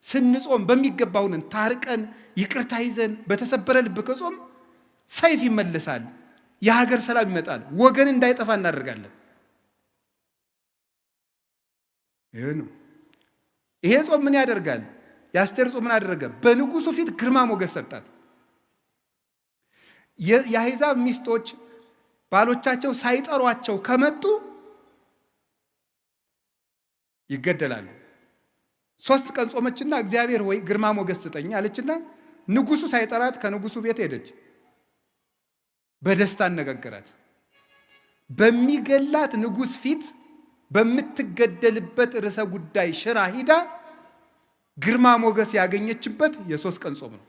ስንጾም በሚገባውን ታርቀን ይቅርታ ይዘን በተሰበረ ልብ ከጾም ሰይፍ ይመለሳል። የሀገር ሰላም ይመጣል። ወገን እንዳይጠፋ እናደርጋለን። ይሄ ነው። ይሄ ጾም ምን ያደርጋል? የአስቴር ጾም ምን አደረገ? በንጉሱ ፊት ግርማ ሞገስ ሰጣት። የአሕዛብ ሚስቶች ባሎቻቸው ሳይጠሯቸው ከመጡ ይገደላሉ። 3 ቀን ጾመችና እግዚአብሔር ወይ ግርማ ሞገስ ስጠኝ አለችና ንጉሱ ሳይጠራት ከንጉሱ ቤት ሄደች። በደስታ አነጋገራት። በሚገላት ንጉስ ፊት በምትገደልበት ርዕሰ ጉዳይ ሽራ ሂዳ ግርማ ሞገስ ያገኘችበት የ3 ቀን ጾም ነው።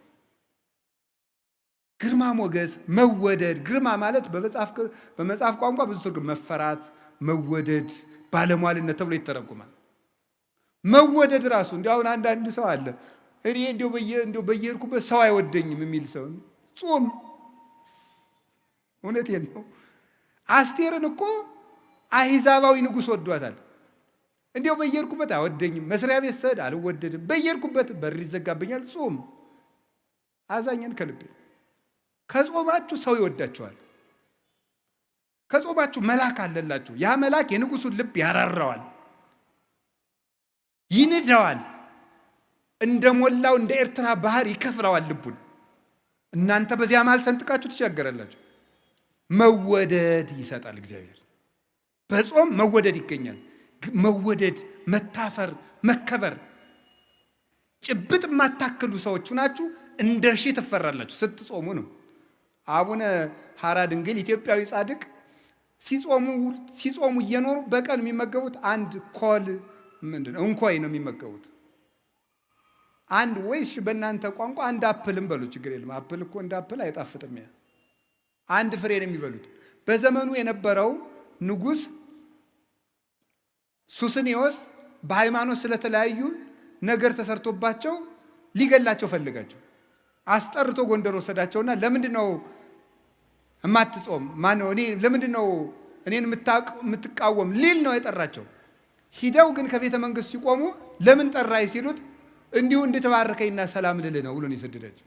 ግርማ ሞገስ፣ መወደድ። ግርማ ማለት በመጽሐፍ ቋንቋ ብዙ ትርጉም መፈራት፣ መወደድ፣ ባለሟልነት ተብሎ ይተረጉማል። መወደድ ራሱ እንዲያውን አንዳንድ ሰው አለ እኔ እንዲያው በየሄድኩበት ሰው አይወደኝም የሚል ሰው ጾም። እውነቴን ነው። አስቴርን እኮ አሕዛባዊ ንጉሥ ወዷታል። እንዲያው በየሄድኩበት አይወደኝም፣ መስሪያ ቤት ስሄድ አልወደድም፣ በየሄድኩበት በር ይዘጋብኛል። ጾም አዛኘን ከልቤ። ከጾማችሁ ሰው ይወዳችኋል። ከጾማችሁ መልአክ አለላችሁ። ያ መልአክ የንጉሱን ልብ ያራራዋል፣ ይንደዋል፣ እንደሞላው እንደ ኤርትራ ባህር ይከፍለዋል ልቡን። እናንተ በዚያ መሃል ሰንጥቃችሁ ትሻገራላችሁ። መወደድ ይሰጣል እግዚአብሔር። በጾም መወደድ ይገኛል። መወደድ፣ መታፈር፣ መከበር። ጭብጥ የማታክሉ ሰዎች ናችሁ፣ እንደ ሺህ ትፈራላችሁ ስትጾሙ ነው። አቡነ ሐራ ድንግል ኢትዮጵያዊ ጻድቅ ሲጾሙ እየኖሩ በቀን የሚመገቡት አንድ ኮል ምንድነው እንኮይ ነው የሚመገቡት። አንድ ወይስ በእናንተ ቋንቋ አንድ አፕልም በሉ፣ ችግር የለም። አፕል እኮ እንደ አፕል አይጣፍጥም። ያ አንድ ፍሬ ነው የሚበሉት። በዘመኑ የነበረው ንጉሥ ሱስንዮስ በሃይማኖት ስለተለያዩ ነገር ተሰርቶባቸው ሊገላቸው ፈልጋቸው አስጠርቶ ጎንደር ወሰዳቸውና ለምንድነው እማትጾም ማነው እኔ ለምንድነው እኔን የምትቃወም ሊል ነው የጠራቸው። ሂደው ግን ከቤተ መንግስት ሲቆሙ ለምን ጠራይ ሲሉት እንዲሁ እንድትባርከኝና ሰላም ልል ነው ብሎ ነው የሰደዳቸው።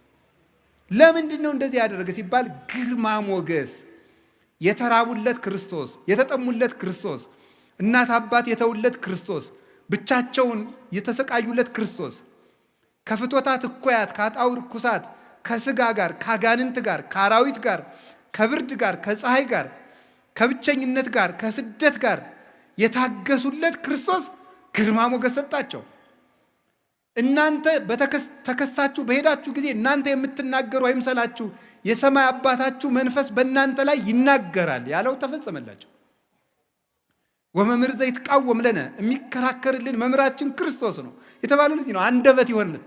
ለምንድነው እንደዚህ ያደረገ ሲባል ግርማ ሞገስ፣ የተራቡለት ክርስቶስ፣ የተጠሙለት ክርስቶስ፣ እናት አባት የተውለት ክርስቶስ፣ ብቻቸውን የተሰቃዩለት ክርስቶስ፣ ከፍቶታት እኮያት ከአጣው ርኩሳት ከስጋ ጋር ከአጋንንት ጋር ከአራዊት ጋር ከብርድ ጋር ከፀሐይ ጋር ከብቸኝነት ጋር ከስደት ጋር የታገሱለት ክርስቶስ ግርማ ሞገስ ሰጣቸው። እናንተ ተከሳችሁ በሄዳችሁ ጊዜ እናንተ የምትናገሩ አይምሰላችሁ፣ የሰማይ አባታችሁ መንፈስ በእናንተ ላይ ይናገራል ያለው ተፈጸመላቸው። ወመምህር ዘይትቃወም ለነ፣ የሚከራከርልን መምህራችን ክርስቶስ ነው የተባለው ለዚህ ነው። አንደበት ይሆንልን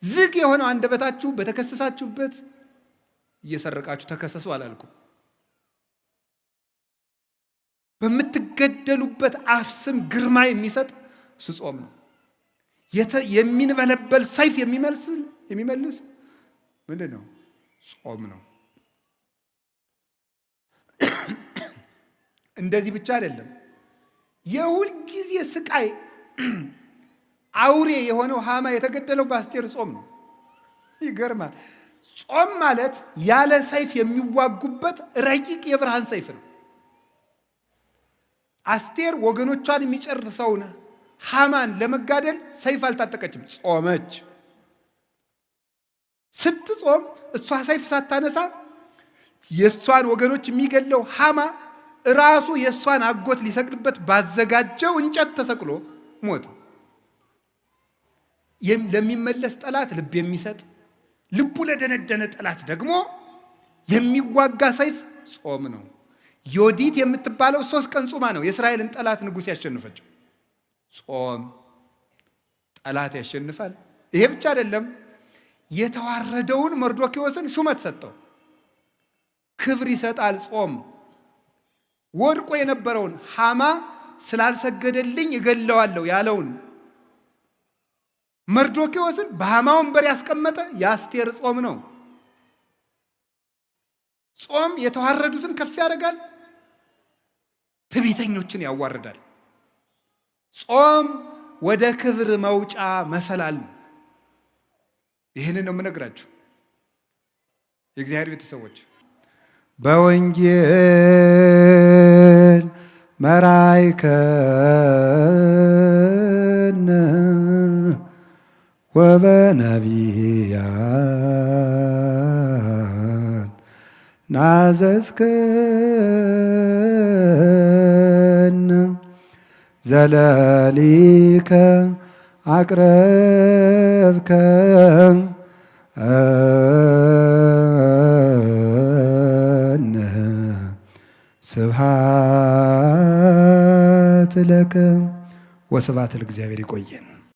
ዝግ የሆነው አንደበታችሁ በተከሰሳችሁበት እየሰረቃችሁ ተከሰሱ አላልኩም። በምትገደሉበት አፍ ስም ግርማ የሚሰጥ ጾም ነው። የሚንበለበል ሰይፍ የሚመልስ ምንድን ነው? ጾም ነው። እንደዚህ ብቻ አይደለም። የሁል ጊዜ ስቃይ አውሬ የሆነው ሃማ የተገደለው በአስቴር ጾም ነው። ይገርማል። ጾም ማለት ያለ ሰይፍ የሚዋጉበት ረቂቅ የብርሃን ሰይፍ ነው። አስቴር ወገኖቿን የሚጨርሰውን ሃማን ለመጋደል ሰይፍ አልታጠቀችም፣ ጾመች። ስትጾም እሷ ሰይፍ ሳታነሳ የሷን ወገኖች የሚገለው ሃማ ራሱ የሷን አጎት ሊሰቅልበት ባዘጋጀው እንጨት ተሰቅሎ ሞተ። ለሚመለስ ጠላት ልብ የሚሰጥ ልቡ ለደነደነ ጠላት ደግሞ የሚዋጋ ሰይፍ ጾም ነው። ዮዲት የምትባለው 3 ቀን ጾማ ነው የእስራኤልን ጠላት ንጉስ ያሸነፈችው። ጾም ጠላት ያሸንፋል። ይሄ ብቻ አይደለም፣ የተዋረደውን መርዶክዮስን ሹመት ሰጠው፣ ክብር ይሰጣል። ጾም ወድቆ የነበረውን ሃማ ስላልሰገደልኝ እገለዋለሁ ያለውን መርዶክዮስን በሃማ ወንበር ያስቀመጠ የአስቴር ጾም ነው። ጾም የተዋረዱትን ከፍ ያደርጋል፣ ትዕቢተኞችን ያዋርዳል። ጾም ወደ ክብር መውጫ መሰላል ነው። ይህንን ነው የምነግራችሁ የእግዚአብሔር ቤተሰቦች። በወንጌል መራይከነ ወበነቢያት ናዘዝከነ ዘለሊከ አቅረብከ ስብሐት ለከ ወስብሐት ለእግዚአብሔር። ይቆየን።